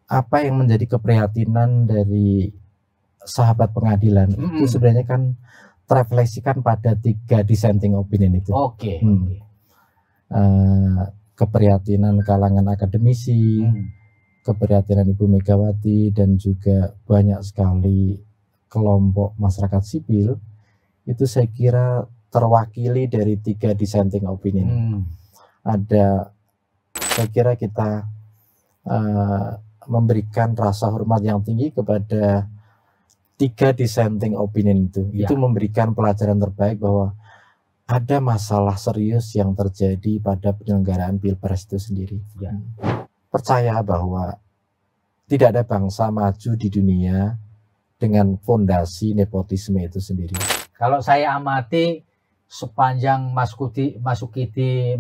apa yang menjadi keprihatinan dari sahabat pengadilan itu sebenarnya kan terefleksikan pada 3 dissenting opinion itu. Oke. Keprihatinan kalangan akademisi, keprihatinan Ibu Megawati, dan juga banyak sekali kelompok masyarakat sipil, itu saya kira terwakili dari 3 dissenting opinion. Saya kira kita memberikan rasa hormat yang tinggi kepada 3 dissenting opinion itu. Itu memberikan pelajaran terbaik bahwa ada masalah serius yang terjadi pada penyelenggaraan Pilpres itu sendiri. Percaya bahwa tidak ada bangsa maju di dunia dengan fondasi nepotisme itu sendiri. Kalau saya amati sepanjang Mas Sukidi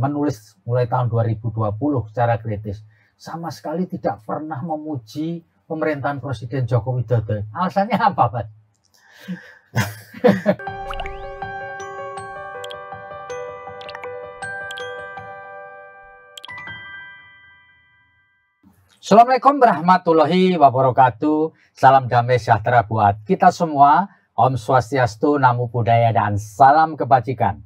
menulis mulai tahun 2020 secara kritis, sama sekali tidak pernah memuji pemerintahan Presiden Joko Widodo. Alasannya apa, Pak? Assalamualaikum warahmatullahi wabarakatuh. Salam damai sejahtera buat kita semua. Om Swastiastu, Namo Buddhaya, dan salam kebajikan.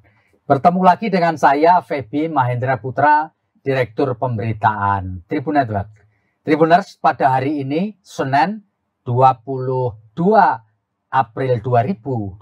Bertemu lagi dengan saya, Feby Mahendra Putra, Direktur Pemberitaan Tribun Network. Tribuners, pada hari ini, Senin 22 April 2024,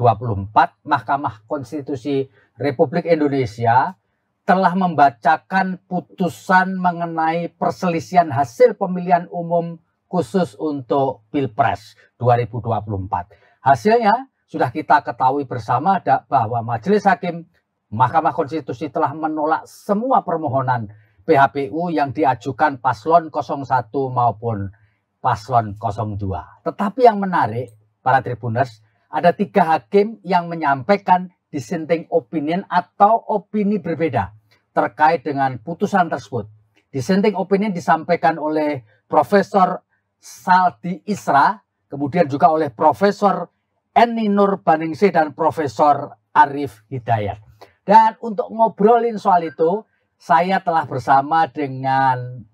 Mahkamah Konstitusi Republik Indonesia telah membacakan putusan mengenai perselisihan hasil pemilihan umum khusus untuk Pilpres 2024. Hasilnya sudah kita ketahui bersama bahwa Majelis Hakim Mahkamah Konstitusi telah menolak semua permohonan PHPU yang diajukan paslon 01 maupun paslon 02. Tetapi yang menarik, para tribuners, ada 3 hakim yang menyampaikan dissenting opinion atau opini berbeda terkait dengan putusan tersebut. Dissenting opinion disampaikan oleh Profesor Saldi Isra, kemudian juga oleh Profesor Eni Nurbaningsih dan Profesor Arif Hidayat. Dan untuk ngobrolin soal itu, saya telah bersama dengan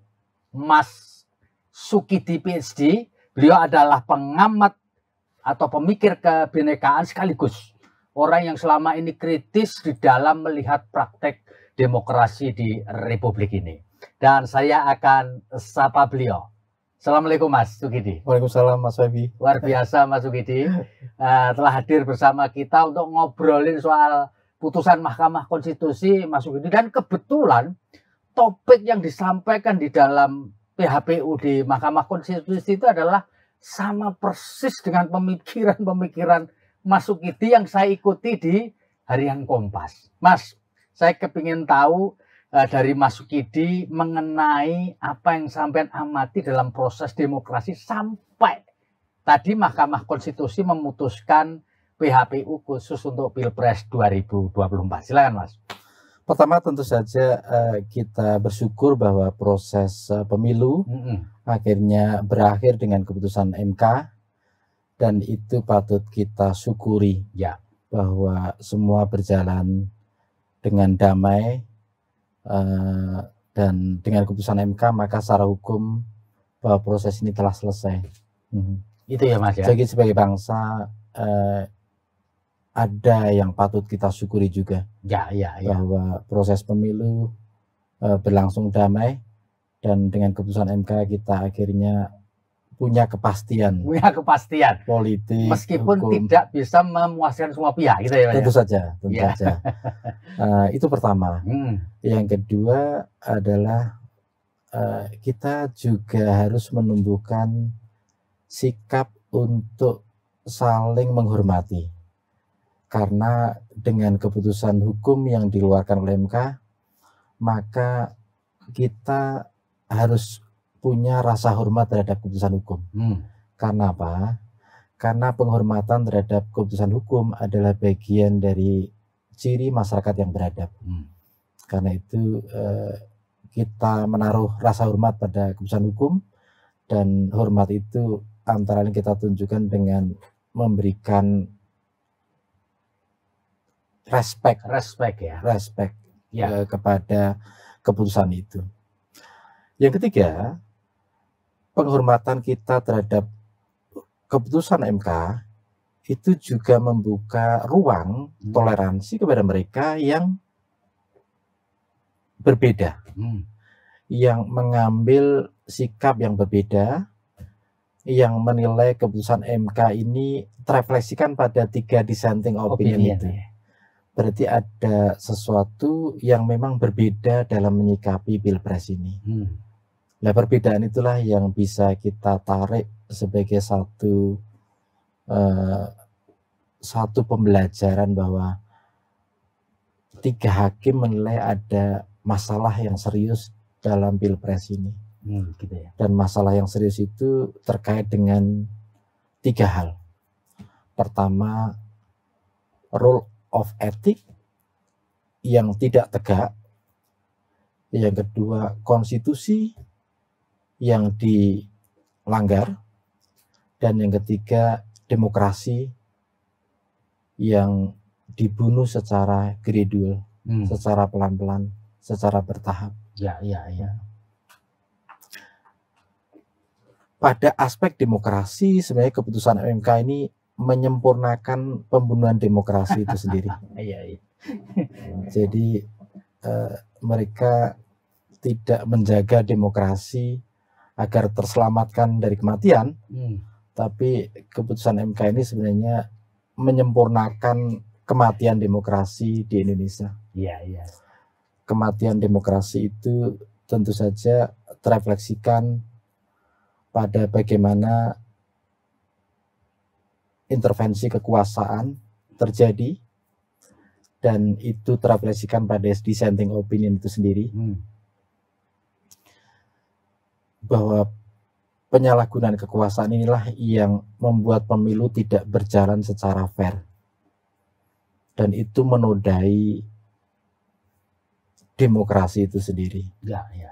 Mas Sukidi PhD. Beliau adalah pengamat atau pemikir kebinekaan sekaligus orang yang selama ini kritis di dalam melihat praktek demokrasi di Republik ini. Dan saya akan sapa beliau. Assalamualaikum Mas Sukidi. Waalaikumsalam Mas Feby. Luar biasa Mas Sukidi telah hadir bersama kita untuk ngobrolin soal putusan Mahkamah Konstitusi Mas Sukidi. Dan kebetulan topik yang disampaikan di dalam PHPU di Mahkamah Konstitusi itu adalah sama persis dengan pemikiran-pemikiran Mas Sukidi yang saya ikuti di Harian Kompas. Mas, saya kepingin tahu dari Mas Sukidi mengenai apa yang sampean amati dalam proses demokrasi sampai tadi Mahkamah Konstitusi memutuskan PHPU khusus untuk Pilpres 2024. Silakan Mas. Pertama tentu saja kita bersyukur bahwa proses pemilu akhirnya berakhir dengan keputusan MK, dan itu patut kita syukuri ya, bahwa semua berjalan dengan damai, dan dengan keputusan MK maka secara hukum bahwa proses ini telah selesai. Itu ya Mas ya. Jadi sebagai bangsa ada yang patut kita syukuri juga, bahwa proses pemilu berlangsung damai, dan dengan keputusan MK kita akhirnya punya kepastian politik, meskipun hukum, tidak bisa memuaskan semua pihak, gitu ya Mas. Tentu saja. Itu pertama. Yang kedua adalah kita juga harus menumbuhkan sikap untuk saling menghormati. Karena dengan keputusan hukum yang dikeluarkan oleh MK, maka kita harus punya rasa hormat terhadap keputusan hukum. Karena apa? Karena penghormatan terhadap keputusan hukum adalah bagian dari ciri masyarakat yang beradab. Karena itu kita menaruh rasa hormat pada keputusan hukum, dan hormat itu antara lain kita tunjukkan dengan memberikan respect kepada keputusan itu. Yang ketiga, penghormatan kita terhadap keputusan MK itu juga membuka ruang toleransi kepada mereka yang berbeda, yang mengambil sikap yang berbeda, yang menilai keputusan MK ini terefleksikan pada 3 dissenting opinion itu. Berarti ada sesuatu yang memang berbeda dalam menyikapi Pilpres ini. Nah, perbedaan itulah yang bisa kita tarik sebagai satu pembelajaran bahwa 3 hakim menilai ada masalah yang serius dalam Pilpres ini. Gitu ya. Dan masalah yang serius itu terkait dengan 3 hal. Pertama, rule of ethic yang tidak tegak. Yang kedua, konstitusi yang dilanggar. Dan yang ketiga, demokrasi yang dibunuh secara gradual, secara pelan-pelan, secara bertahap. Ya. Pada aspek demokrasi, sebenarnya keputusan MK ini menyempurnakan pembunuhan demokrasi itu sendiri. Jadi mereka tidak menjaga demokrasi agar terselamatkan dari kematian, tapi keputusan MK ini sebenarnya menyempurnakan kematian demokrasi di Indonesia. Kematian demokrasi itu tentu saja terefleksikan pada bagaimana intervensi kekuasaan terjadi, dan itu terefleksikan pada dissenting opinion itu sendiri. Bahwa penyalahgunaan kekuasaan inilah yang membuat pemilu tidak berjalan secara fair, dan itu menodai demokrasi itu sendiri.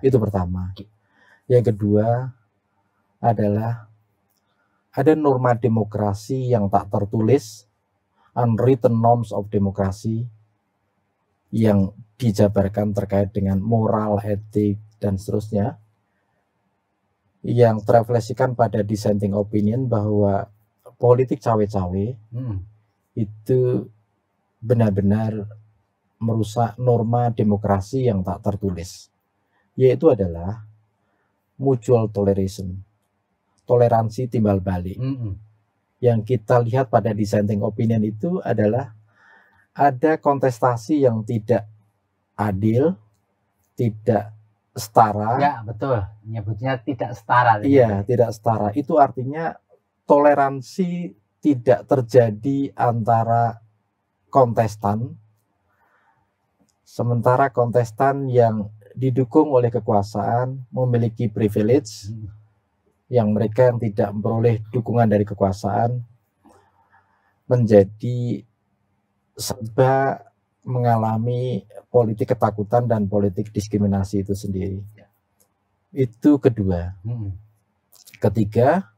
Itu pertama. Yang kedua adalah ada norma demokrasi yang tak tertulis, unwritten norms of demokrasi, yang dijabarkan terkait dengan moral, etik, dan seterusnya, yang terefleksikan pada dissenting opinion bahwa politik cawe-cawe itu benar-benar merusak norma demokrasi yang tak tertulis, yaitu adalah mutual toleration, toleransi timbal balik. Yang kita lihat pada dissenting opinion itu adalah ada kontestasi yang tidak adil, tidak setara. Ya, betul. Nyebutnya tidak setara. Iya, tidak setara. Itu artinya toleransi tidak terjadi antara kontestan, sementara kontestan yang didukung oleh kekuasaan memiliki privilege, yang mereka yang tidak memperoleh dukungan dari kekuasaan menjadi serba mengalami politik ketakutan dan politik diskriminasi itu sendiri. Itu kedua. Ketiga,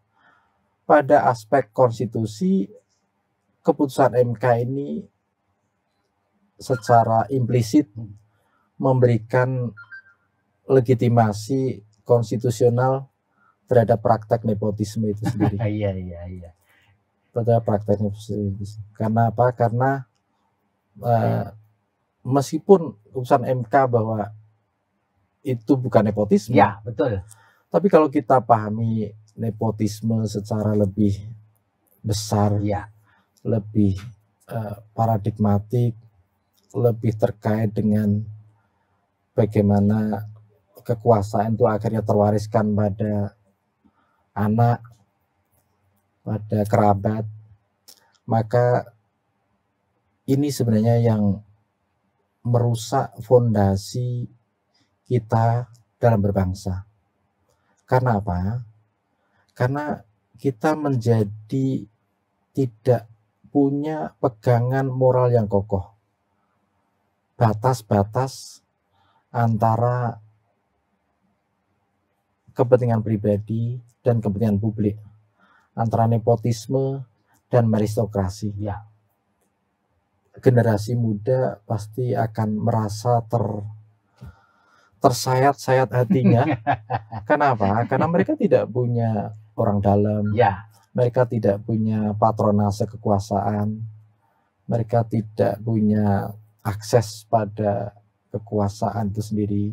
pada aspek konstitusi, keputusan MK ini secara implisit memberikan legitimasi konstitusional terhadap praktek nepotisme itu sendiri. Iya. Terhadap praktek nepotisme. Karena apa? Karena meskipun keputusan MK bahwa itu bukan nepotisme, ya betul. Tapi kalau kita pahami nepotisme secara lebih besar, lebih paradigmatik, lebih terkait dengan bagaimana kekuasaan itu akhirnya terwariskan pada anak, pada kerabat, maka ini sebenarnya yang merusak fondasi kita dalam berbangsa. Karena apa? Karena kita menjadi tidak punya pegangan moral yang kokoh. Batas-batas antara kepentingan pribadi dan kepentingan publik, antara nepotisme dan meritokrasi. Generasi muda pasti akan merasa tersayat-sayat hatinya. Kenapa? Karena mereka tidak punya orang dalam, Ya, mereka tidak punya patronase kekuasaan, mereka tidak punya akses pada kekuasaan itu sendiri.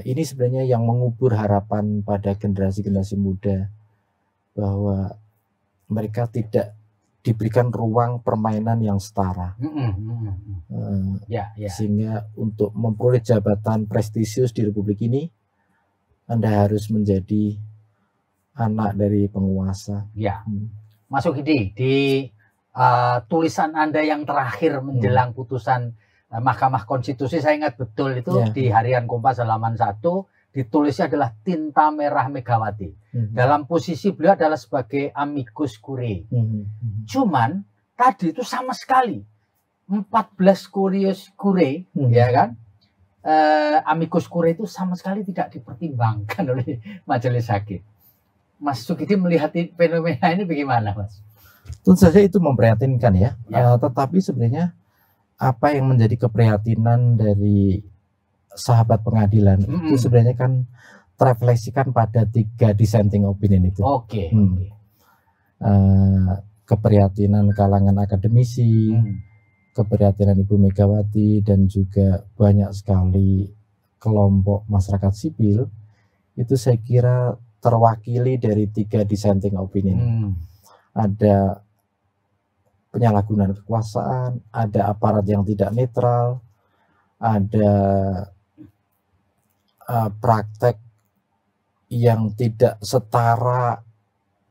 Ini sebenarnya yang mengubur harapan pada generasi-generasi muda bahwa mereka tidak diberikan ruang permainan yang setara. ya. Sehingga untuk memperoleh jabatan prestisius di Republik ini, Anda harus menjadi anak dari penguasa. Ya, Mas Sugidi, di tulisan Anda yang terakhir menjelang putusan Mahkamah Konstitusi, saya ingat betul itu di Harian Kompas halaman 1, ditulisnya adalah tinta merah Megawati. Dalam posisi beliau adalah sebagai amicus curiae. Cuman tadi itu sama sekali 14 curiae, ya kan? Amicus curiae itu sama sekali tidak dipertimbangkan oleh majelis hakim. Mas Sugidi melihat fenomena ini bagaimana, Mas? Tentu saja itu memprihatinkan ya. Tetapi sebenarnya apa yang menjadi keprihatinan dari sahabat pengadilan itu sebenarnya kan terefleksikan pada 3 dissenting opinion itu. Oke. Keprihatinan kalangan akademisi, keprihatinan Ibu Megawati, dan juga banyak sekali kelompok masyarakat sipil, itu saya kira terwakili dari 3 dissenting opinion. Ada penyalahgunaan kekuasaan, ada aparat yang tidak netral, ada praktek yang tidak setara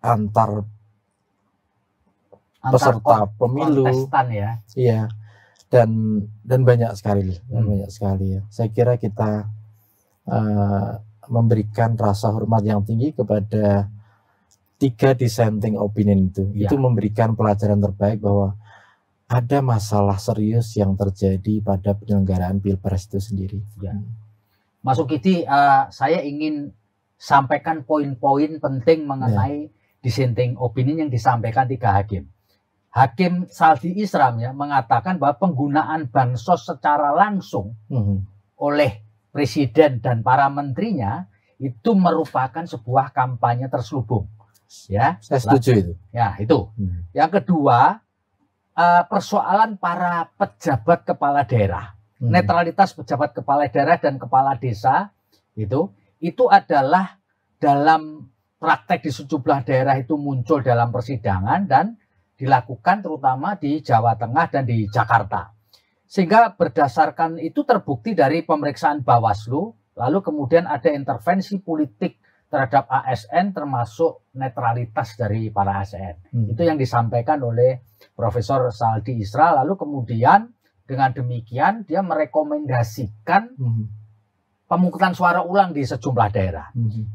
antar peserta pemilu, ya. Iya, dan banyak sekali, ya. Saya kira kita memberikan rasa hormat yang tinggi kepada 3 dissenting opinion itu. Itu memberikan pelajaran terbaik bahwa ada masalah serius yang terjadi pada penyelenggaraan Pilpres itu sendiri. Mas Sugidi, saya ingin sampaikan poin-poin penting mengenai dissenting opinion yang disampaikan 3 hakim. Hakim Saldi Isra mengatakan bahwa penggunaan bansos secara langsung oleh presiden dan para menterinya itu merupakan sebuah kampanye terselubung. Ya, saya setuju itu. Ya, itu. Yang kedua, persoalan para pejabat kepala daerah. Netralitas pejabat kepala daerah dan kepala desa itu adalah dalam praktek di sejumlah daerah itu muncul dalam persidangan dan dilakukan terutama di Jawa Tengah dan di Jakarta. Sehingga berdasarkan itu terbukti dari pemeriksaan Bawaslu, lalu kemudian ada intervensi politik terhadap ASN termasuk netralitas dari para ASN. Itu yang disampaikan oleh Profesor Saldi Isra. Lalu kemudian dengan demikian dia merekomendasikan pemungutan suara ulang di sejumlah daerah.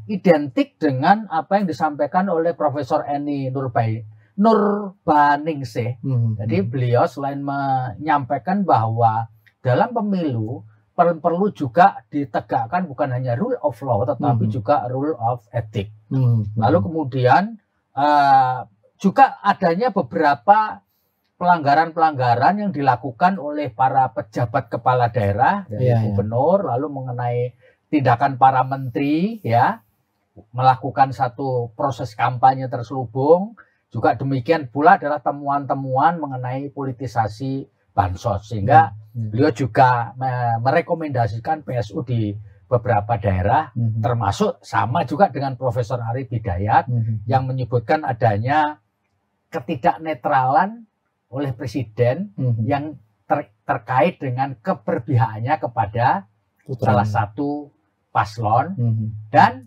Identik dengan apa yang disampaikan oleh Profesor Eni Nurbaningsih. Jadi beliau selain menyampaikan bahwa dalam pemilu perlu juga ditegakkan bukan hanya rule of law tetapi juga rule of ethic. Lalu kemudian juga adanya beberapa pelanggaran-pelanggaran yang dilakukan oleh para pejabat kepala daerah dari gubernur, lalu mengenai tindakan para menteri melakukan satu proses kampanye terselubung. Juga demikian pula adalah temuan-temuan mengenai politisasi bansos, sehingga beliau juga merekomendasikan PSU di beberapa daerah, termasuk sama juga dengan Profesor Arief Hidayat yang menyebutkan adanya ketidaknetralan oleh presiden yang terkait dengan keberpihakannya kepada salah satu paslon, dan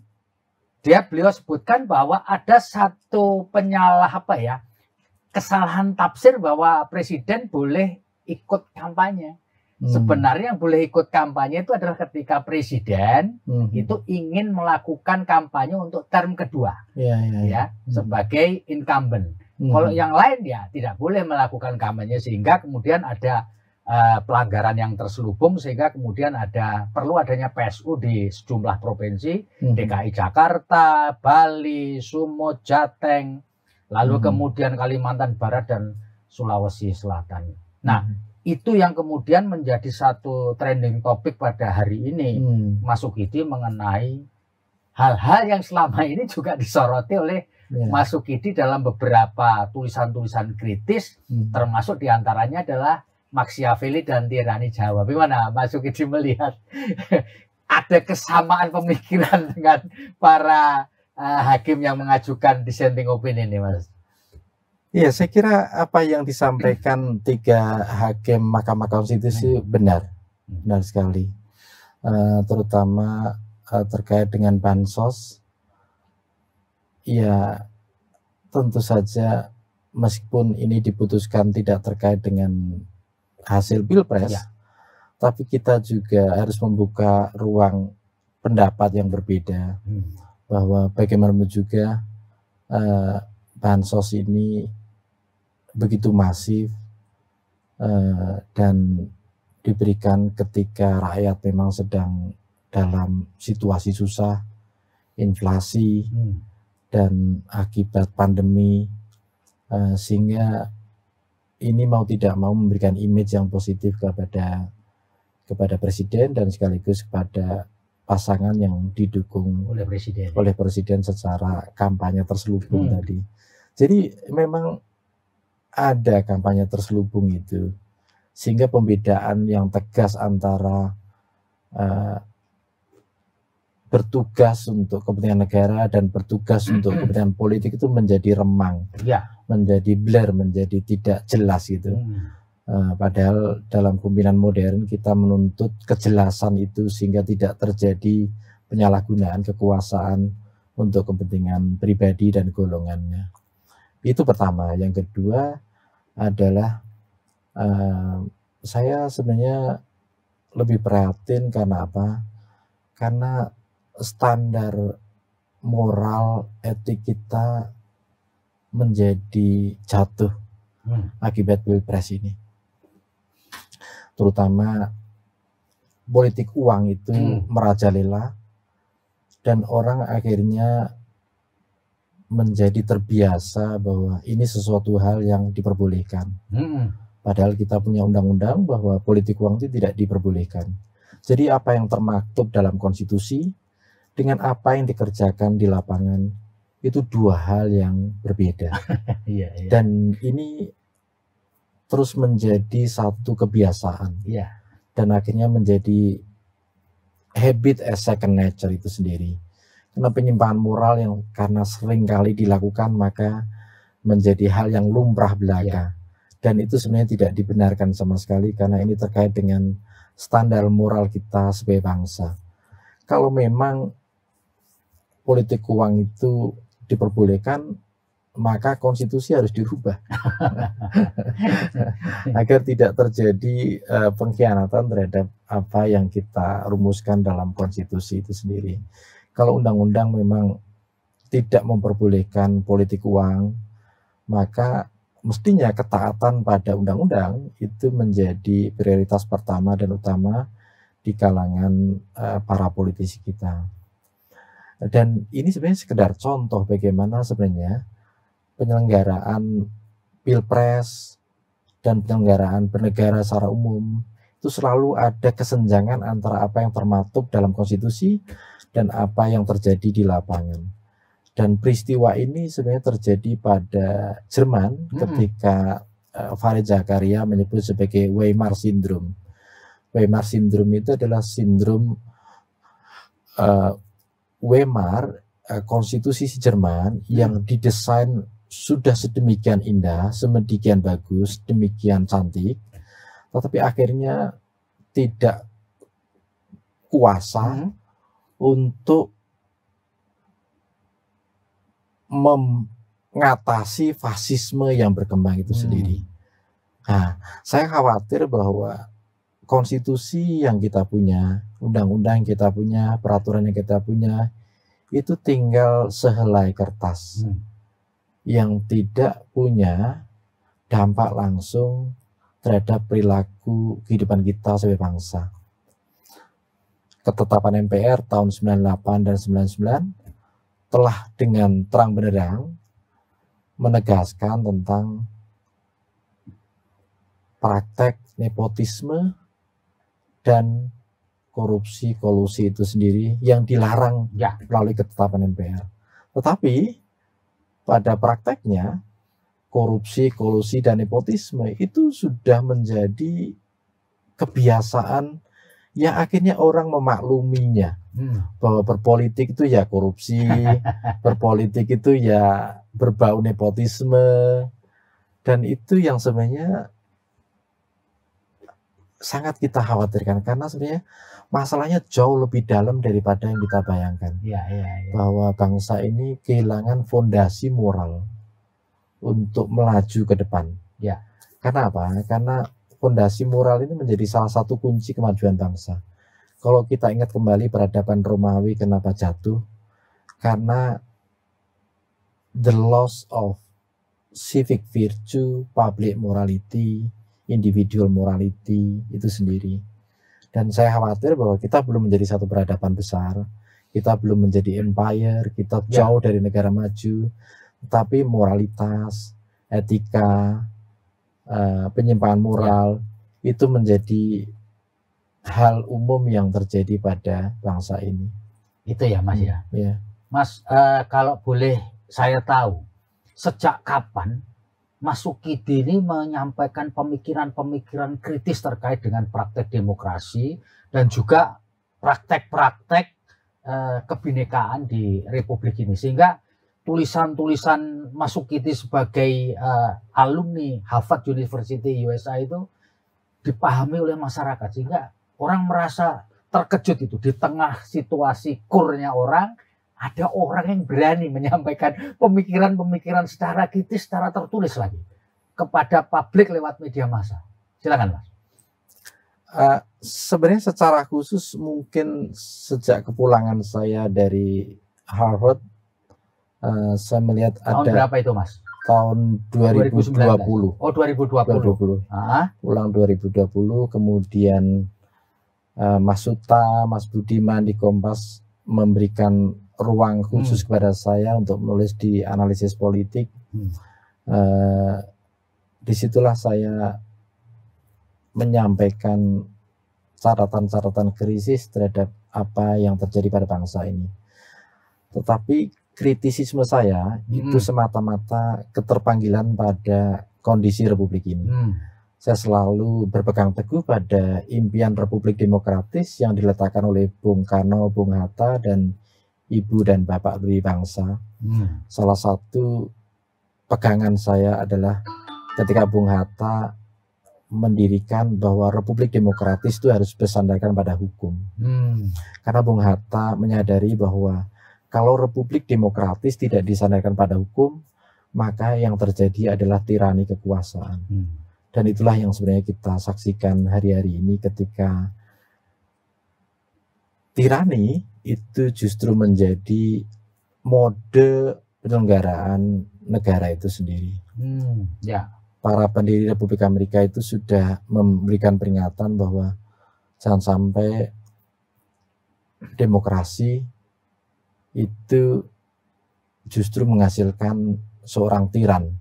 beliau sebutkan bahwa ada satu kesalahan tafsir bahwa presiden boleh ikut kampanye. Sebenarnya yang boleh ikut kampanye itu adalah ketika presiden itu ingin melakukan kampanye untuk term kedua, sebagai incumbent. Kalau yang lain tidak boleh melakukan kampanye, sehingga kemudian ada pelanggaran yang terselubung, sehingga kemudian perlu adanya PSU di sejumlah provinsi, DKI Jakarta, Bali, Sumut, Jateng, lalu kemudian Kalimantan Barat dan Sulawesi Selatan. Nah, itu yang kemudian menjadi satu trending topik pada hari ini. Mas Sukidi mengenai hal-hal yang selama ini juga disoroti oleh Mas Sukidi dalam beberapa tulisan-tulisan kritis, termasuk diantaranya adalah Machiavelli dan Tirani Jawa. Bagaimana Mas Sukidi melihat ada kesamaan pemikiran dengan para hakim yang mengajukan dissenting opinion ini, Mas? Iya, saya kira apa yang disampaikan 3 hakim Mahkamah Konstitusi benar sekali, terutama terkait dengan bansos. Ya, tentu saja meskipun ini diputuskan tidak terkait dengan hasil pilpres, tapi kita juga harus membuka ruang pendapat yang berbeda, bahwa bagaimanapun juga bansos ini begitu masif dan diberikan ketika rakyat memang sedang dalam situasi susah, inflasi, dan akibat pandemi, sehingga ini mau tidak mau memberikan image yang positif kepada presiden dan sekaligus kepada pasangan yang didukung oleh presiden secara kampanye terselubung tadi. Jadi memang ada kampanye terselubung itu, sehingga pembedaan yang tegas antara bertugas untuk kepentingan negara dan bertugas untuk kepentingan politik itu menjadi remang, menjadi blur, menjadi tidak jelas gitu. Padahal dalam kepemimpinan modern kita menuntut kejelasan itu sehingga tidak terjadi penyalahgunaan kekuasaan untuk kepentingan pribadi dan golongannya. Itu pertama. Yang kedua adalah saya sebenarnya lebih prihatin karena apa? Karena standar moral etik kita menjadi jatuh akibat pilpres ini. Terutama politik uang itu merajalela dan orang akhirnya menjadi terbiasa bahwa ini sesuatu hal yang diperbolehkan. Padahal kita punya undang-undang bahwa politik uang itu tidak diperbolehkan. Jadi apa yang termaktub dalam konstitusi dengan apa yang dikerjakan di lapangan itu 2 hal yang berbeda. Dan ini terus menjadi satu kebiasaan. Dan akhirnya menjadi habit as second nature itu sendiri. Karena penyimpangan moral yang karena sering kali dilakukan maka menjadi hal yang lumrah belaka. Dan itu sebenarnya tidak dibenarkan sama sekali karena ini terkait dengan standar moral kita sebagai bangsa. Kalau memang politik uang itu diperbolehkan, maka konstitusi harus dirubah agar tidak terjadi pengkhianatan terhadap apa yang kita rumuskan dalam konstitusi itu sendiri. Kalau undang-undang memang tidak memperbolehkan politik uang, maka mestinya ketaatan pada undang-undang itu menjadi prioritas pertama dan utama di kalangan para politisi kita. Dan ini sebenarnya sekedar contoh bagaimana sebenarnya penyelenggaraan pilpres dan penyelenggaraan bernegara secara umum itu selalu ada kesenjangan antara apa yang termaktub dalam konstitusi dan apa yang terjadi di lapangan. Dan peristiwa ini sebenarnya terjadi pada Jerman ketika Fareed Zakaria menyebut sebagai Weimar Syndrome. Weimar Syndrome itu adalah sindrom Weimar, konstitusi Jerman yang didesain sudah sedemikian indah, sedemikian bagus, demikian cantik, tetapi akhirnya tidak kuasa untuk mengatasi fasisme yang berkembang itu sendiri. Nah, saya khawatir bahwa konstitusi yang kita punya, undang-undang yang kita punya, peraturan yang kita punya, itu tinggal sehelai kertas yang tidak punya dampak langsung terhadap perilaku kehidupan kita sebagai bangsa. Ketetapan MPR tahun 98 dan 99 telah dengan terang benderang menegaskan tentang praktek nepotisme dan korupsi kolusi itu sendiri yang dilarang Ya. melalui ketetapan MPR. Tetapi pada prakteknya korupsi kolusi dan nepotisme itu sudah menjadi kebiasaan yang akhirnya orang memakluminya, bahwa berpolitik itu ya korupsi, berpolitik itu ya berbau nepotisme, dan itu yang sebenarnya sangat kita khawatirkan karena sebenarnya masalahnya jauh lebih dalam daripada yang kita bayangkan. Ya. Bahwa bangsa ini kehilangan fondasi moral untuk melaju ke depan. Ya. Karena apa? Karena fondasi moral ini menjadi salah satu kunci kemajuan bangsa. Kalau kita ingat kembali peradaban Romawi kenapa jatuh? Karena the loss of civic virtue, public morality, individual morality itu sendiri. Dan saya khawatir bahwa kita belum menjadi satu peradaban besar, kita belum menjadi empire, kita jauh dari negara maju, tapi moralitas, etika, penyimpangan moral itu menjadi hal umum yang terjadi pada bangsa ini. Itu ya Mas ya. Ya. Mas, kalau boleh saya tahu, sejak kapan Mas Sukidi ini menyampaikan pemikiran-pemikiran kritis terkait dengan praktek demokrasi dan juga praktek-praktek kebinekaan di Republik ini, sehingga tulisan-tulisan Mas Sukidi sebagai alumni Harvard University USA itu dipahami oleh masyarakat, sehingga orang merasa terkejut itu di tengah situasi kurnya orang, ada orang yang berani menyampaikan pemikiran-pemikiran secara kritis, secara tertulis lagi kepada publik lewat media massa. Silakan Mas. Sebenarnya secara khusus mungkin sejak kepulangan saya dari Harvard, saya melihat ada. Tahun berapa itu Mas? Tahun 2020. Oh 2020. Pulang 2020, kemudian Mas Suta, Mas Budiman di Kompas memberikan ruang khusus kepada saya untuk menulis di analisis politik. Disitulah saya menyampaikan catatan-catatan krisis terhadap apa yang terjadi pada bangsa ini. Tetapi kritisisme saya itu semata-mata keterpanggilan pada kondisi Republik ini. Saya selalu berpegang teguh pada impian Republik Demokratis yang diletakkan oleh Bung Karno, Bung Hatta, dan Ibu dan Bapak beri bangsa. Salah satu pegangan saya adalah ketika Bung Hatta mendirikan bahwa Republik Demokratis itu harus bersandarkan pada hukum. Karena Bung Hatta menyadari bahwa kalau Republik Demokratis tidak disandarkan pada hukum, maka yang terjadi adalah tirani kekuasaan. Dan itulah yang sebenarnya kita saksikan hari-hari ini ketika tirani itu justru menjadi mode penyelenggaraan negara itu sendiri. Para pendiri Republik Amerika itu sudah memberikan peringatan bahwa jangan sampai demokrasi itu justru menghasilkan seorang tiran.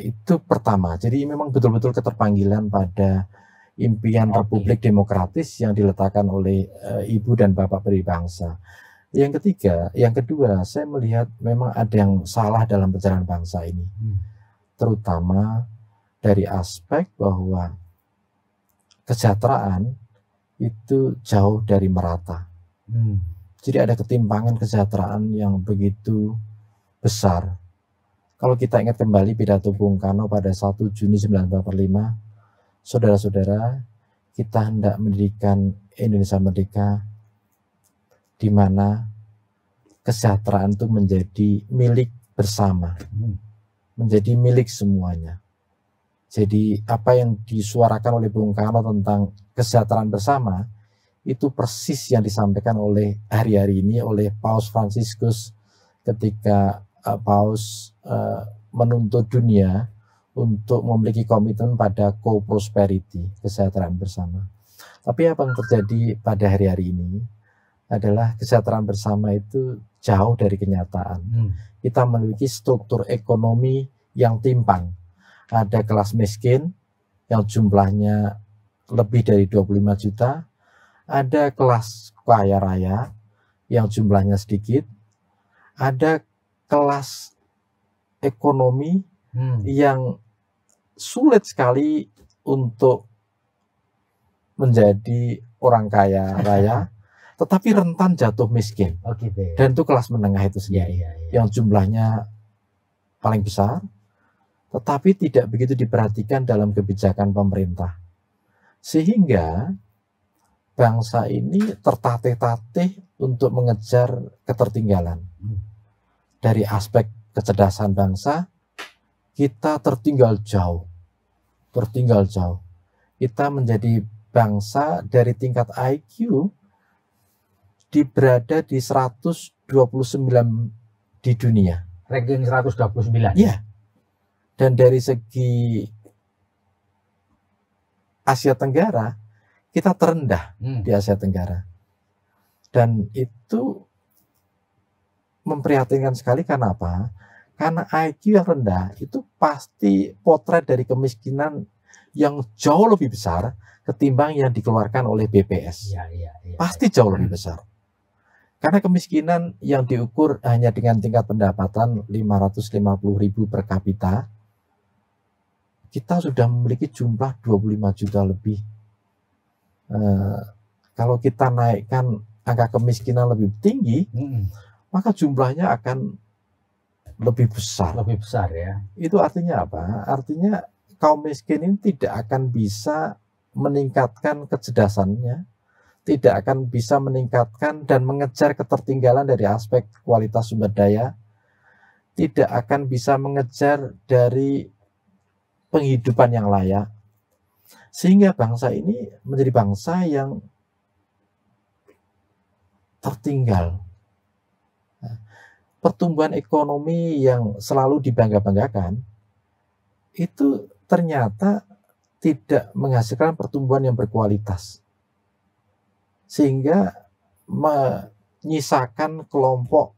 Itu pertama. Jadi memang betul-betul keterpanggilan pada impian Republik Demokratis yang diletakkan oleh Ibu dan Bapak beri bangsa. Yang kedua, saya melihat memang ada yang salah dalam perjalanan bangsa ini. Terutama dari aspek bahwa kesejahteraan itu jauh dari merata. Jadi ada ketimpangan kesejahteraan yang begitu besar. Kalau kita ingat kembali pidato Bung Karno pada 1 Juni 1945, saudara-saudara, kita hendak mendirikan Indonesia merdeka di mana kesejahteraan itu menjadi milik bersama, menjadi milik semuanya. Jadi apa yang disuarakan oleh Bung Karno tentang kesejahteraan bersama itu persis yang disampaikan oleh hari-hari ini oleh Paus Fransiskus ketika Paus menuntut dunia untuk memiliki komitmen pada co-prosperity, kesejahteraan bersama. Tapi apa yang terjadi pada hari-hari ini adalah kesejahteraan bersama itu jauh dari kenyataan. Kita memiliki struktur ekonomi yang timpang. ada kelas miskin yang jumlahnya lebih dari 25 juta, ada kelas kaya raya yang jumlahnya sedikit, ada kelas ekonomi yang sulit sekali untuk menjadi orang kaya raya, tetapi rentan jatuh miskin. Oh gitu ya. Dan itu kelas menengah itu sendiri, yang jumlahnya paling besar, tetapi tidak begitu diperhatikan dalam kebijakan pemerintah. Sehingga bangsa ini tertatih-tatih untuk mengejar ketertinggalan. Dari aspek kecerdasan bangsa, kita tertinggal jauh. Kita menjadi bangsa dari tingkat IQ berada di 129 di dunia. Ranking 129. Iya. Dan dari segi Asia Tenggara, kita terendah di Asia Tenggara. Dan itu memprihatinkan sekali. Karena apa? Karena IQ yang rendah itu pasti potret dari kemiskinan yang jauh lebih besar ketimbang yang dikeluarkan oleh BPS. Pasti jauh lebih besar. Karena kemiskinan yang diukur hanya dengan tingkat pendapatan 550.000 per kapita, kita sudah memiliki jumlah 25 juta lebih. Kalau kita naikkan angka kemiskinan lebih tinggi, maka jumlahnya akan lebih besar. Lebih besar ya. Itu artinya apa? Artinya kaum miskin ini tidak akan bisa meningkatkan kecerdasannya, tidak akan bisa meningkatkan dan mengejar ketertinggalan dari aspek kualitas sumber daya, tidak akan bisa mengejar dari penghidupan yang layak, sehingga bangsa ini menjadi bangsa yang tertinggal. Pertumbuhan ekonomi yang selalu dibangga-banggakan itu ternyata tidak menghasilkan pertumbuhan yang berkualitas, sehingga menyisakan kelompok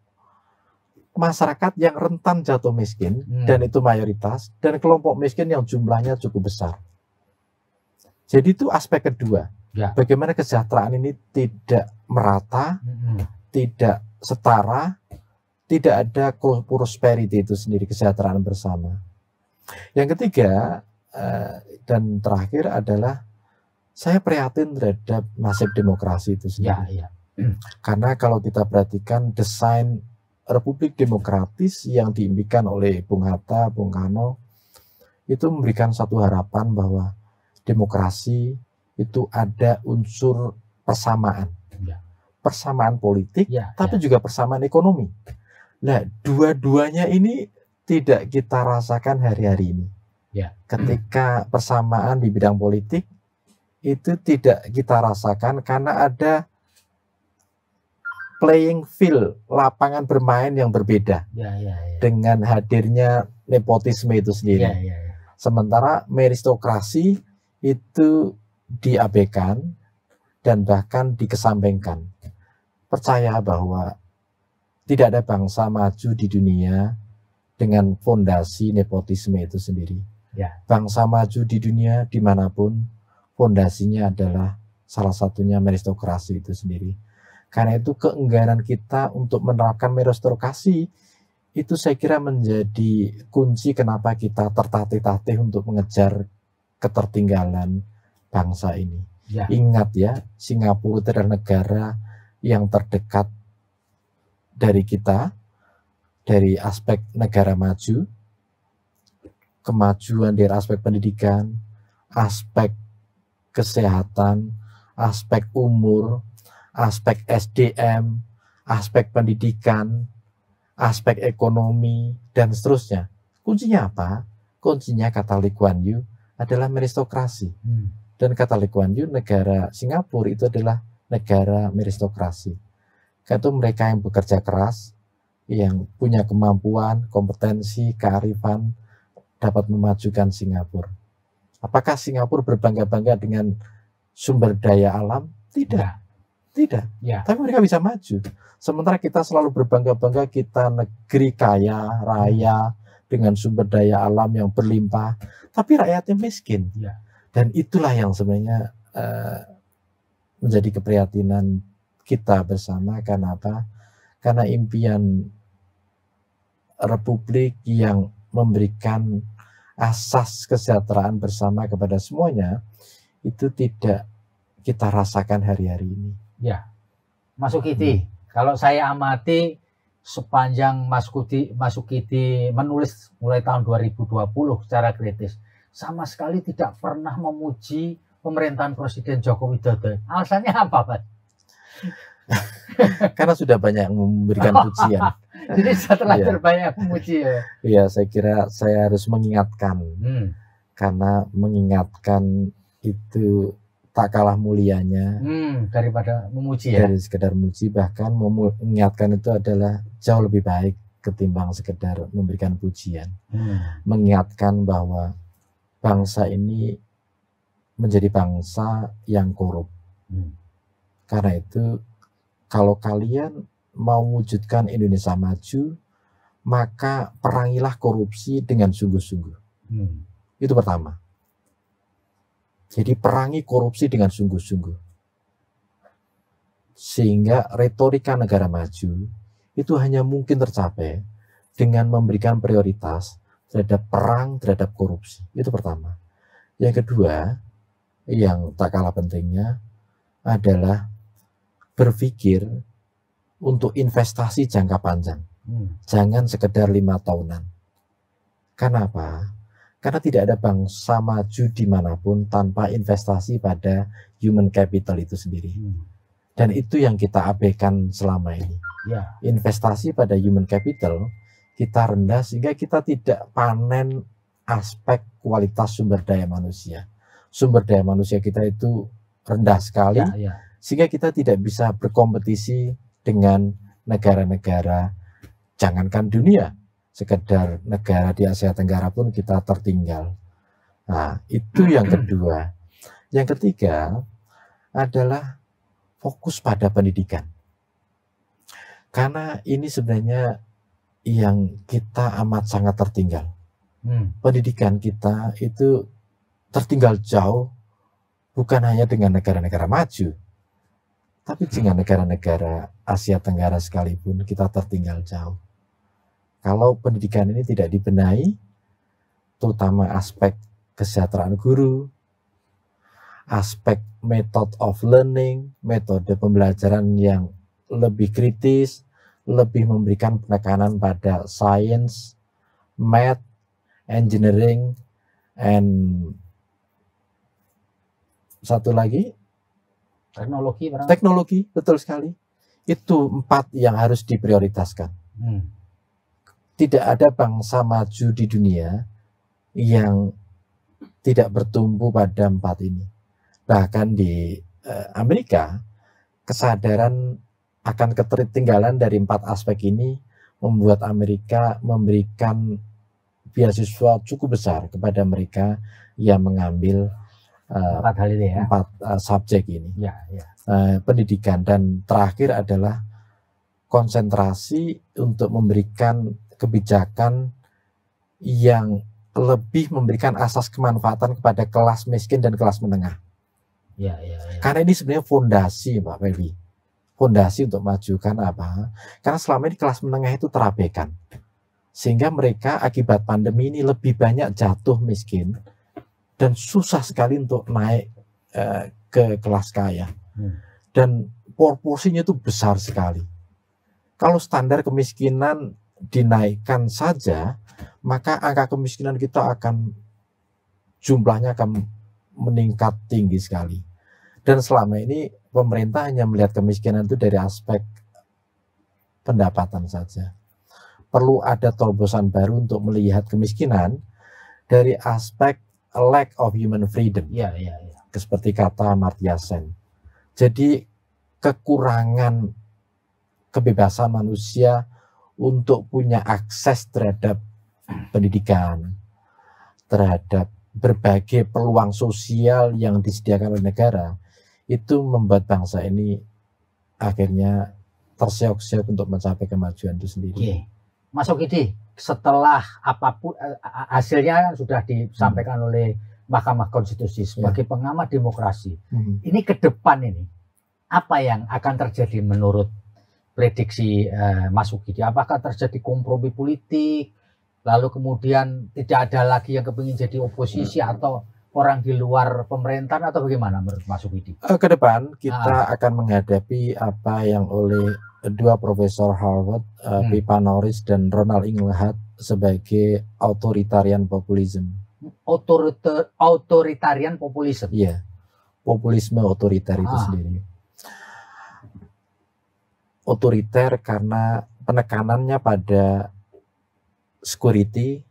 masyarakat yang rentan jatuh miskin, dan itu mayoritas, dan kelompok miskin yang jumlahnya cukup besar. Jadi itu aspek kedua, bagaimana kesejahteraan ini tidak merata, tidak setara, tidak ada prosperity itu sendiri, kesejahteraan bersama. Yang ketiga dan terakhir adalah saya prihatin terhadap nasib demokrasi itu sendiri. Karena kalau kita perhatikan desain Republik Demokratis yang diimpikan oleh Bung Hatta, Bung Karno, itu memberikan satu harapan bahwa demokrasi itu ada unsur persamaan, persamaan politik, tapi juga persamaan ekonomi. Nah, dua-duanya ini tidak kita rasakan hari-hari ini. Ketika persamaan di bidang politik itu tidak kita rasakan karena ada playing field, lapangan bermain yang berbeda dengan hadirnya nepotisme itu sendiri. Sementara meritokrasi itu diabaikan dan bahkan dikesampingkan. Percaya bahwa tidak ada bangsa maju di dunia dengan fondasi nepotisme itu sendiri. Bangsa maju di dunia dimanapun fondasinya adalah salah satunya meritokrasi itu sendiri. Karena itu keengganan kita untuk menerapkan meritokrasi itu saya kira menjadi kunci kenapa kita tertatih-tatih untuk mengejar ketertinggalan bangsa ini. Ingat ya, Singapura itu adalah negara yang terdekat dari kita, dari aspek negara maju, kemajuan dari aspek pendidikan, aspek kesehatan, aspek umur, aspek SDM, aspek pendidikan, aspek ekonomi, dan seterusnya. Kuncinya apa? Kuncinya kata Lee Kuan Yew adalah meritokrasi. Dan kata Lee Kuan Yew, negara Singapura itu adalah negara meritokrasi. Itu mereka yang bekerja keras, yang punya kemampuan, kompetensi, kearifan, dapat memajukan Singapura. Apakah Singapura berbangga-bangga dengan sumber daya alam? Tidak. Tapi mereka bisa maju. Sementara kita selalu berbangga-bangga kita negeri kaya, raya, dengan sumber daya alam yang berlimpah, tapi rakyatnya miskin. Ya. Dan itulah yang sebenarnya menjadi keprihatinan kita bersama. Karena apa? Karena impian republik yang memberikan asas kesejahteraan bersama kepada semuanya itu tidak kita rasakan hari-hari ini. Ya, Mas Sukidi, kalau saya amati sepanjang Mas Sukidi menulis mulai tahun 2020 secara kritis, sama sekali tidak pernah memuji pemerintahan Presiden Joko Widodo. Alasannya apa, Pak? Karena sudah banyak yang memberikan pujian. Jadi setelah terbanyak memuji ya. Iya, saya kira saya harus mengingatkan. Karena mengingatkan itu tak kalah mulianya daripada memuji ya. Dari sekedar memuji, bahkan mengingatkan itu adalah jauh lebih baik ketimbang sekedar memberikan pujian. Mengingatkan bahwa bangsa ini menjadi bangsa yang korup. Karena itu kalau kalian mau wujudkan Indonesia maju, maka perangilah korupsi dengan sungguh-sungguh. Itu pertama. Jadi perangi korupsi dengan sungguh-sungguh. Sehingga retorika negara maju itu hanya mungkin tercapai dengan memberikan prioritas terhadap perang terhadap korupsi. Itu pertama. Yang kedua, yang tak kalah pentingnya adalah berpikir untuk investasi jangka panjang. Jangan sekedar 5 tahunan. Kenapa? Karena tidak ada bangsa maju dimanapun tanpa investasi pada human capital itu sendiri. Dan itu yang kita abaikan selama ini. Investasi pada human capital kita rendah sehingga kita tidak panen aspek kualitas sumber daya manusia. Sumber daya manusia kita itu rendah sekali, sehingga kita tidak bisa berkompetisi dengan negara-negara, jangankan dunia, sekedar negara di Asia Tenggara pun kita tertinggal. Nah, itu yang kedua. Yang ketiga adalah fokus pada pendidikan. Karena ini sebenarnya yang kita amat sangat tertinggal. Pendidikan kita itu tertinggal jauh, bukan hanya dengan negara-negara maju, tapi dengan negara-negara Asia Tenggara sekalipun kita tertinggal jauh. Kalau pendidikan ini tidak dibenahi, terutama aspek kesejahteraan guru, aspek method of learning, metode pembelajaran yang lebih kritis, lebih memberikan penekanan pada science, math, engineering, and satu lagi teknologi, betul sekali. Itu 4 yang harus diprioritaskan. Tidak ada bangsa maju di dunia yang tidak bertumpu pada 4 ini. Bahkan di Amerika, kesadaran akan ketertinggalan dari 4 aspek ini membuat Amerika memberikan beasiswa cukup besar kepada mereka yang mengambil 4 hal ini ya. 4 subjek ini. Pendidikan, dan terakhir adalah konsentrasi untuk memberikan kebijakan yang lebih memberikan asas kemanfaatan kepada kelas miskin dan kelas menengah. Karena ini sebenarnya fondasi, Pak Feli. Fondasi untuk maju. Karena apa? Karena selama ini kelas menengah itu terabaikan. Sehingga mereka akibat pandemi ini lebih banyak jatuh miskin dan susah sekali untuk naik ke kelas kaya. Dan proporsinya itu besar sekali. Kalau standar kemiskinan dinaikkan saja, maka angka kemiskinan kita jumlahnya akan meningkat tinggi sekali. Dan selama ini pemerintah hanya melihat kemiskinan itu dari aspek pendapatan saja. Perlu ada terobosan baru untuk melihat kemiskinan dari aspek lack of human freedom. Seperti kata Amartya Sen. Jadi kekurangan kebebasan manusia untuk punya akses terhadap pendidikan, terhadap berbagai peluang sosial yang disediakan oleh negara, itu membuat bangsa ini akhirnya terseok-seok untuk mencapai kemajuan itu sendiri. Mas Sukidi, setelah apapun hasilnya sudah disampaikan oleh Mahkamah Konstitusi sebagai pengamat demokrasi. Ini ke depan ini apa yang akan terjadi menurut prediksi Mas Ukidi? Apakah terjadi kompromi politik, lalu kemudian tidak ada lagi yang kepingin jadi oposisi atau orang di luar pemerintahan, atau bagaimana menurut Mas Ukidi? Ke depan kita akan menghadapi apa yang oleh dua profesor Harvard, Pippa Norris dan Ronald Inglehart sebagai authoritarian populisme. Authoritarian populisme. Iya, populisme otoriter itu sendiri. Otoriter karena penekanannya pada security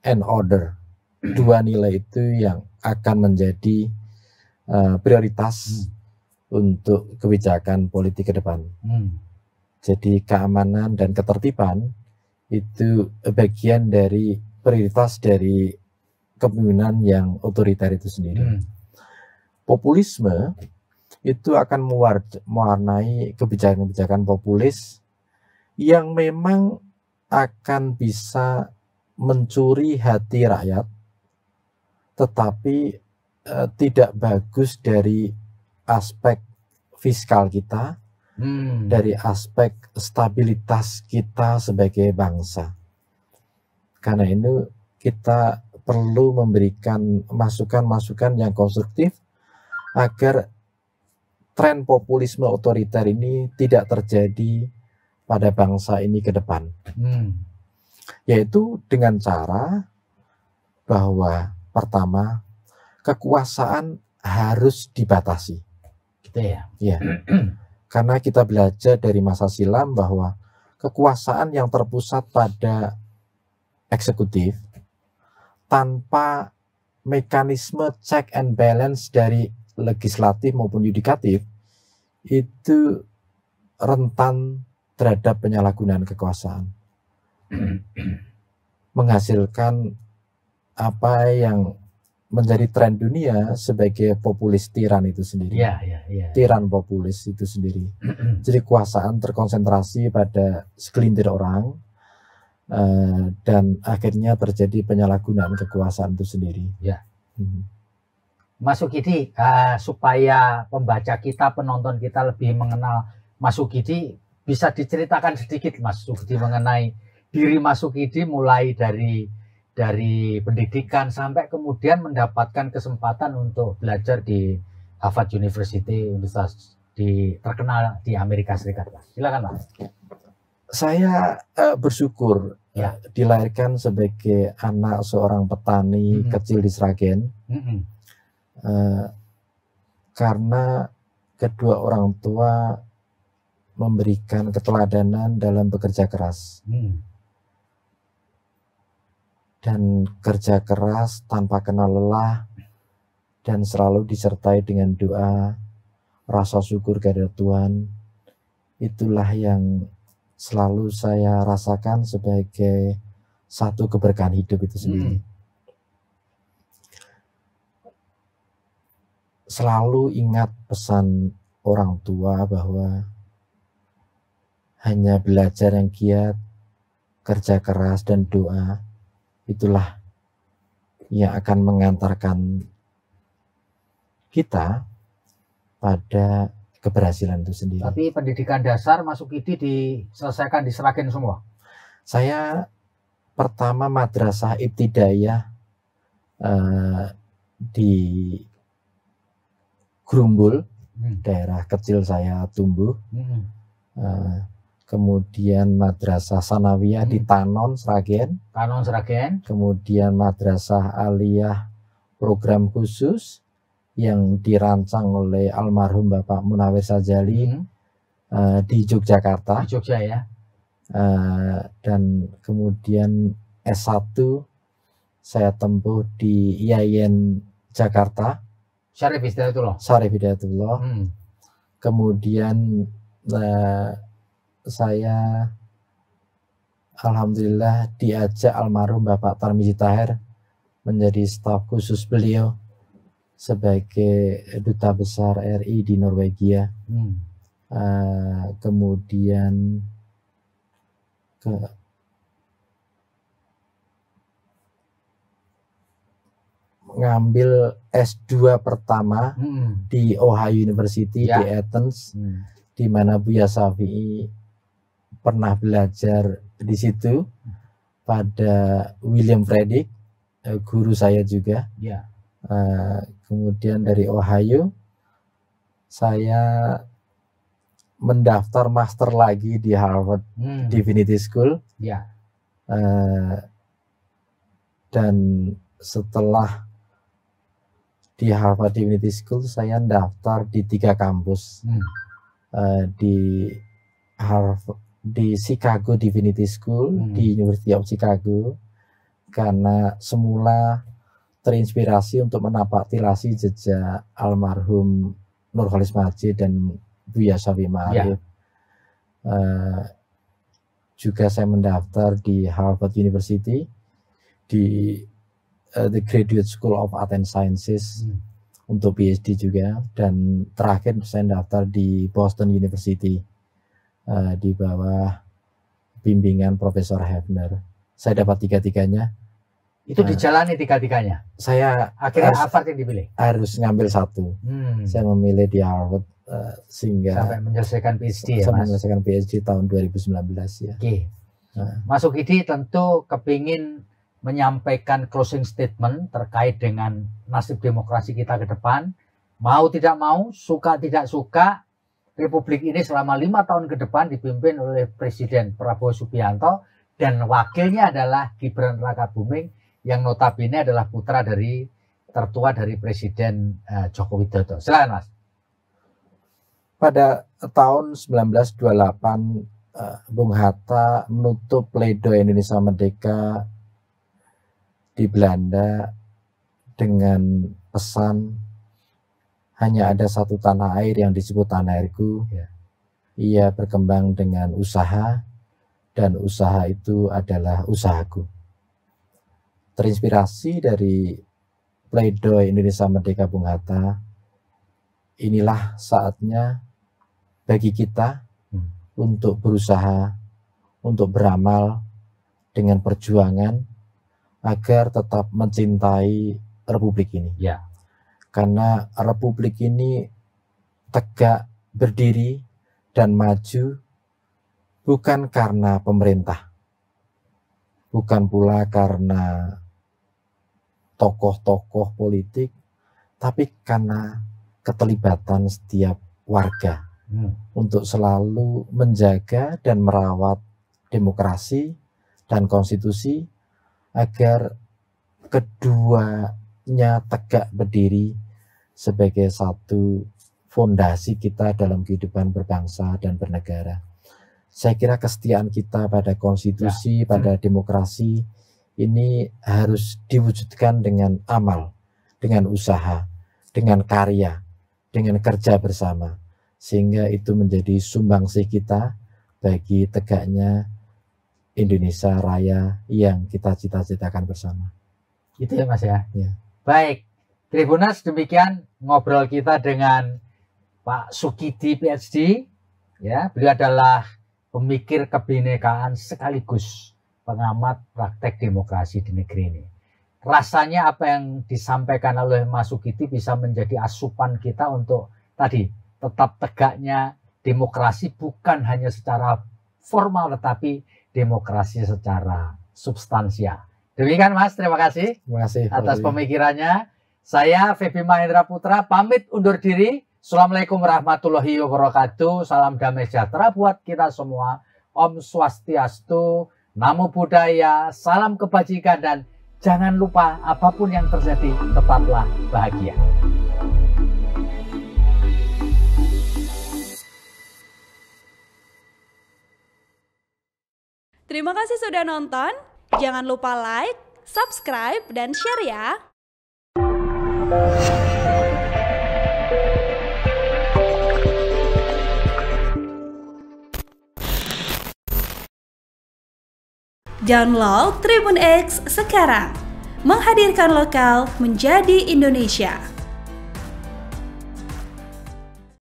and order. Dua nilai itu yang akan menjadi prioritas untuk kebijakan politik ke depan. Jadi keamanan dan ketertiban itu bagian dari prioritas dari kepemimpinan yang otoriter itu sendiri. Populisme itu akan mewarnai kebijakan-kebijakan populis yang memang akan bisa mencuri hati rakyat, tetapi tidak bagus dari aspek fiskal kita, dari aspek stabilitas kita sebagai bangsa. Karena itu kita perlu memberikan masukan-masukan yang konstruktif agar tren populisme otoriter ini tidak terjadi pada bangsa ini ke depan. Yaitu dengan cara bahwa pertama, kekuasaan harus dibatasi. Gitu ya? Ya. Karena kita belajar dari masa silam bahwa kekuasaan yang terpusat pada eksekutif tanpa mekanisme check and balance dari legislatif maupun yudikatif itu rentan terhadap penyalahgunaan kekuasaan, menghasilkan apa yang menjadi tren dunia sebagai populis tiran itu sendiri. Tiran populis itu sendiri. Jadi kekuasaan terkonsentrasi pada segelintir orang dan akhirnya terjadi penyalahgunaan kekuasaan itu sendiri. Mas Ukidi, supaya pembaca kita, penonton kita lebih mengenal Mas Ukidi, bisa diceritakan sedikit Mas Ukidi mengenai diri Mas Ukidi, mulai dari pendidikan sampai kemudian mendapatkan kesempatan untuk belajar di Harvard University, universitas terkenal di Amerika Serikat. Silakan Mas. Saya bersyukur dilahirkan sebagai anak seorang petani kecil di Sragen, karena kedua orang tua memberikan keteladanan dalam bekerja keras. Dan kerja keras tanpa kenal lelah dan selalu disertai dengan doa, rasa syukur kepada Tuhan. Itulah yang selalu saya rasakan sebagai satu keberkahan hidup itu sendiri. Selalu ingat pesan orang tua bahwa hanya belajar yang giat, kerja keras dan doa, itulah yang akan mengantarkan kita pada keberhasilan itu sendiri. Tapi pendidikan dasar Mas Ukidi diselesaikan di Sragen semua? Saya pertama madrasah ibtidaiyah di Grumbul, daerah kecil saya tumbuh. Kemudian madrasah sanawiyah di Tanon, Sragen. Kemudian madrasah aliyah program khusus yang dirancang oleh almarhum Bapak Munawir Sajali di Yogyakarta. Di Jogja ya. Dan kemudian S1 saya tempuh di IAIN Jakarta. Syarif Hidayatullah. Kemudian saya alhamdulillah diajak almarhum Bapak Tarmizi Tahir menjadi staf khusus beliau sebagai duta besar RI di Norwegia. Kemudian ngambil S2 pertama di Ohio University di Athens, di mana Buya Syafi'i pernah belajar di situ pada William Frederick, guru saya juga. Kemudian dari Ohio saya mendaftar master lagi di Harvard Divinity School. Dan setelah di Harvard Divinity School saya daftar di 3 kampus, di Harvard, di Chicago Divinity School, di University of Chicago, karena semula terinspirasi untuk menapak-tilasi jejak almarhum Nurholis Majid dan Buya Syafi'i Ma'arif. Juga saya mendaftar di Harvard University, di The Graduate School of Art and Sciences untuk PhD juga, dan terakhir saya daftar di Boston University di bawah bimbingan Profesor Hefner. Saya dapat 3-tiganya. Itu dijalani 3-tiganya? Saya akhirnya Harvard yang dipilih? Harus ngambil 1. Saya memilih di Harvard sehingga sampai menyelesaikan PhD ya, Mas? Menyelesaikan PhD tahun 2019 ya. Mas Sukidi tentu kepingin menyampaikan closing statement terkait dengan nasib demokrasi kita ke depan. Mau tidak mau, suka tidak suka, Republik ini selama 5 tahun ke depan dipimpin oleh Presiden Prabowo Subianto dan wakilnya adalah Gibran Rakabuming yang notabene adalah putra dari tertua dari Presiden Joko Widodo. Silakan Mas. Pada tahun 1928 Bung Hatta menutup pledoi Indonesia Merdeka di Belanda dengan pesan hanya ada satu tanah air yang disebut tanah airku. Ia berkembang dengan usaha dan usaha itu adalah usahaku. Terinspirasi dari pledoi Indonesia Merdeka Bung Hatta, inilah saatnya bagi kita untuk berusaha, untuk beramal dengan perjuangan agar tetap mencintai Republik ini. Karena Republik ini tegak berdiri dan maju bukan karena pemerintah, bukan pula karena tokoh-tokoh politik, tapi karena keterlibatan setiap warga untuk selalu menjaga dan merawat demokrasi dan konstitusi agar keduanya tegak berdiri sebagai satu fondasi kita dalam kehidupan berbangsa dan bernegara. Saya kira kesetiaan kita pada konstitusi, pada demokrasi ini harus diwujudkan dengan amal, dengan usaha, dengan karya, dengan kerja bersama, sehingga itu menjadi sumbangsih kita bagi tegaknya Indonesia Raya yang kita cita-citakan bersama. Itu ya Mas ya. Baik, Tribuners, demikian ngobrol kita dengan Pak Sukidi PhD. Ya, beliau adalah pemikir kebinekaan sekaligus pengamat praktek demokrasi di negeri ini. Rasanya apa yang disampaikan oleh Mas Sukidi bisa menjadi asupan kita untuk tadi tetap tegaknya demokrasi bukan hanya secara formal tetapi demokrasi secara substansial. Demikian Mas, terima kasih. Terima kasih atas pemikirannya. Saya Feby Mahendra Putra pamit undur diri. Assalamualaikum warahmatullahi wabarakatuh. Salam damai sejahtera buat kita semua. Om Swastiastu, Namo Buddhaya, salam kebajikan, dan jangan lupa apapun yang terjadi tetaplah bahagia. Terima kasih sudah nonton. Jangan lupa like, subscribe, dan share ya. Download Tribun X sekarang. Menghadirkan lokal menjadi Indonesia.